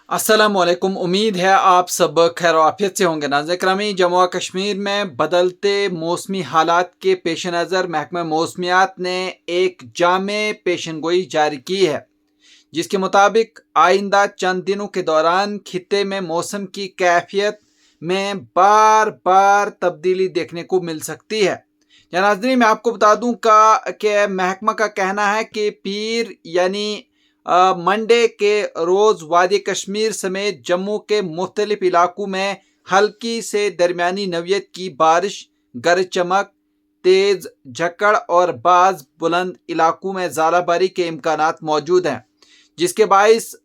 अस्सलामुअलैकुम। उम्मीद है आप सब खैर आफियत से होंगे। नाज़रीन ग्रामी, जम्मू और कश्मीर में बदलते मौसमी हालात के पेश नज़र महकमा मौसमियात ने एक जामे पेशनगोई जारी की है, जिसके मुताबिक आइंदा चंद दिनों के दौरान खित्ते में मौसम की कैफियत में बार बार तब्दीली देखने को मिल सकती है। या नाज़रीन, मैं आपको बता दूं कि महकमा का कहना है कि पीर यानी मंडे के रोज़ वादी कश्मीर समेत जम्मू के मुख्तलिफ इलाकों में हल्की से दरमियानी नौयत की बारिश, गरज चमक, तेज़ झक्कड़ और बाज़ बुलंद इलाकों में ज़ालाबारी के इम्कानात मौजूद हैं, जिसके बाइस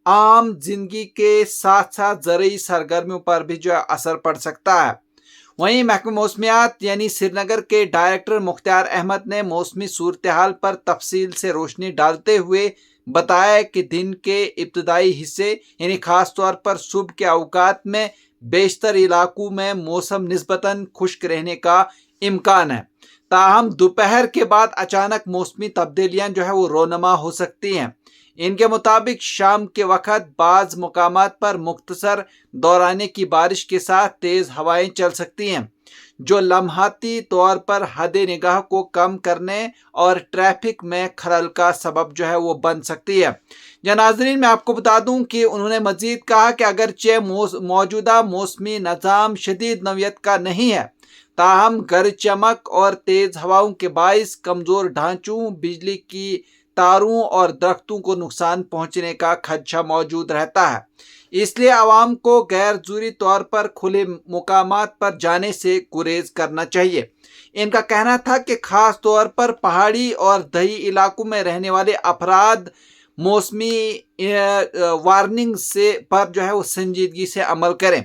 आम जिंदगी के साथ साथ ज़रूरी सरगर्मियों पर भी असर पड़ सकता है। वहीं महकमा मौसमियात यानी श्रीनगर के डायरेक्टर मुख्तार अहमद ने मौसमी सूरत हाल पर तफसील से रोशनी डालते हुए बताया कि दिन के इब्तदाई हिस्से यानी खास तौर पर सुबह के औकात में बेशतर इलाकों में मौसम निस्बतन खुश्क रहने का इम्कान है। ताहम दोपहर के बाद अचानक मौसमी तब्दीलियां वो रोनमा हो सकती हैं। इनके मुताबिक शाम के वक्त बाज़ मुकामात पर मुख्तसर दौराने की बारिश के साथ तेज़ हवाएं चल सकती हैं, जो लम्हाती तौर पर हद निगाह को कम करने और ट्रैफिक में खलल का सबब वो बन सकती है। या नाज़रीन, मैं आपको बता दूं कि उन्होंने मजीद कहा कि अगरचे मौजूदा मौसमी निज़ाम शदीद नौयत का नहीं है, ताहम गरज चमक और तेज़ हवाओं के बाइस कमज़ोर ढांचों, बिजली की तारों और दरख्तों को नुकसान पहुंचने का खदशा मौजूद रहता है। इसलिए आवाम को गैर ज़रूरी तौर पर खुले मुकामात पर जाने से गुरेज करना चाहिए। इनका कहना था कि खास तौर पर पहाड़ी और दही इलाकों में रहने वाले अफराद मौसमी वार्निंग से पर वो संजीदगी से अमल करें।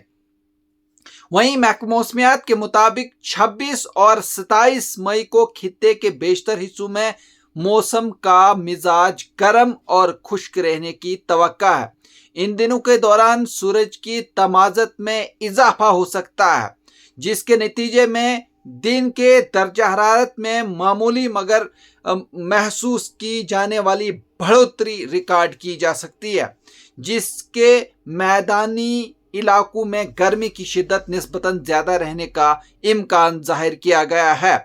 वहीं महकमा मौसमियात के मुताबिक 26 और 27 मई को खित्ते के बेशतर हिस्सों में मौसम का मिजाज गर्म और खुश्क रहने की तवक्का है। इन दिनों के दौरान सूरज की तमाज़त में इजाफा हो सकता है, जिसके नतीजे में दिन के दर्जा हरारत में मामूली मगर महसूस की जाने वाली बढ़ोतरी रिकॉर्ड की जा सकती है, जिसके मैदानी इलाकों में गर्मी की शिद्दत निस्बतन ज़्यादा रहने का इम्कान जाहिर किया गया है।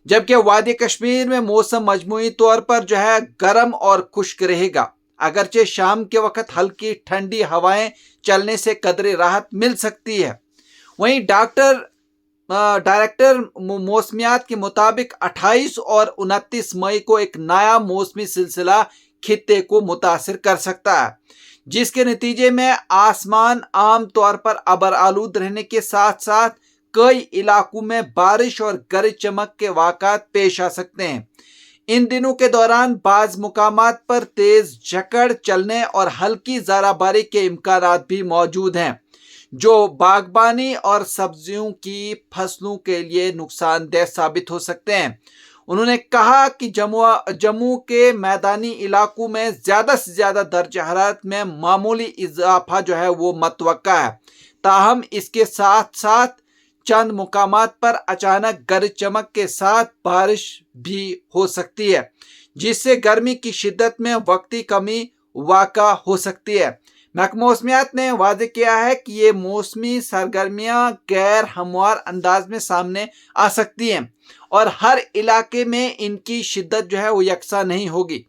जबकि वादी कश्मीर में मौसम मजमूई तौर पर गर्म और खुश्क रहेगा, अगरचे शाम के वक्त हल्की ठंडी हवाएं चलने से कदरे राहत मिल सकती है। वहीं डायरेक्टर मौसमियात के मुताबिक 28 और 29 मई को एक नया मौसमी सिलसिला खित्ते को मुतासिर कर सकता है, जिसके नतीजे में आसमान आम तौर पर अबर आलूद रहने के साथ साथ कई इलाकों में बारिश और गरज चमक के वाक़ात पेश आ सकते हैं। इन दिनों के दौरान बाज़ मुकामात पर तेज़ झक्कड़ चलने और हल्की ज़ाराबारी के इम्कानात भी मौजूद हैं, जो बागबानी और सब्जियों की फसलों के लिए नुकसानदेह साबित हो सकते हैं। उन्होंने कहा कि जम्मू के मैदानी इलाकों में ज़्यादा से ज़्यादा दर्जा हरारत में मामूली इजाफा वो मतवक्का है, ताहम इसके साथ साथ चंद मुकामात पर अचानक गरज चमक के साथ बारिश भी हो सकती है, जिससे गर्मी की शिद्दत में वक्ती कमी वाक़ा हो सकती है। महकमा मौसमियात ने वाज़ेह किया है कि ये मौसमी सरगर्मियाँ गैर हमवार अंदाज में सामने आ सकती हैं और हर इलाके में इनकी शिद्दत वो यकसा नहीं होगी।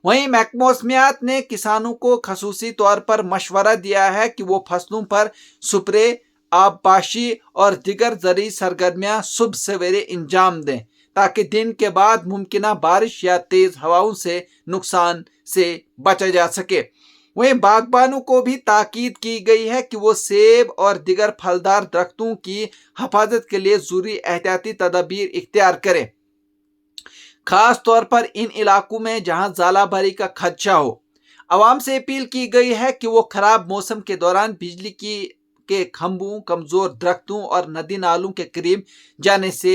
वहीं महकमा मौसमियात ने किसानों को खसूसी तौर पर मशवरा दिया है कि वो फसलों पर स्प्रे, आबपाशी और दिगर ज़रूरी सरगर्मियाँ सुबह सवेरे अंजाम दें, ताकि दिन के बाद मुमकिना बारिश या तेज़ हवाओं से नुकसान से बचा जा सके। वहीं बागबानों को भी ताकीद की गई है कि वो सेब और दिगर फलदार दरख्तों की हिफाजत के लिए ज़रूरी एहतियाती तदाबीर इख्तियार करें, खास तौर पर इन इलाकों में जहां ज़ालाबारी का खदशा हो। आवाम से अपील की गई है कि वो खराब मौसम के दौरान बिजली के खंभों, कमज़ोर दरख्तों और नदी नालों के करीब जाने से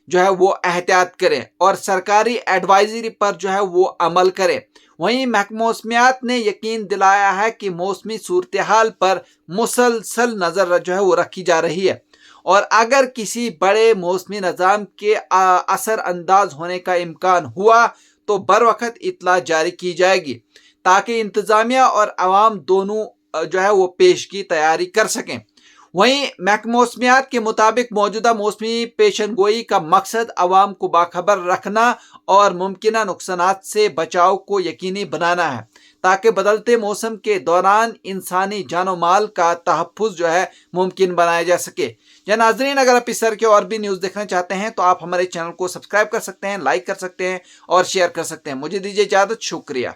वो एहतियात करें और सरकारी एडवाइजरी पर वो अमल करें। वहीं महकमा मौसमियात ने यकीन दिलाया है कि मौसमी सूरत हाल पर मुसलसल नज़र वो रखी जा रही है और अगर किसी बड़े मौसमी निज़ाम के असर अंदाज होने का इम्कान हुआ तो बर वक्त इतला जारी की जाएगी, ताकि इंतज़ामिया और आवाम दोनों जो है वो पेश की तैयारी कर सकें। वहीं महकमा मौसमियात के मुताबिक मौजूदा मौसमी पेशन गोई का मकसद अवाम को बाखबर रखना और मुमकिन नुकसानात से बचाव को यकीनी बनाना है, ताकि बदलते मौसम के दौरान इंसानी जानो माल का तहफ़्फ़ुज़ जो है मुमकिन बनाया जा सके। या नाज़रीन, अगर आप इस तरह के और भी न्यूज़ देखना चाहते हैं तो आप हमारे चैनल को सब्सक्राइब कर सकते हैं, लाइक कर सकते हैं और शेयर कर सकते हैं। मुझे दीजिए इजाज़त, शुक्रिया।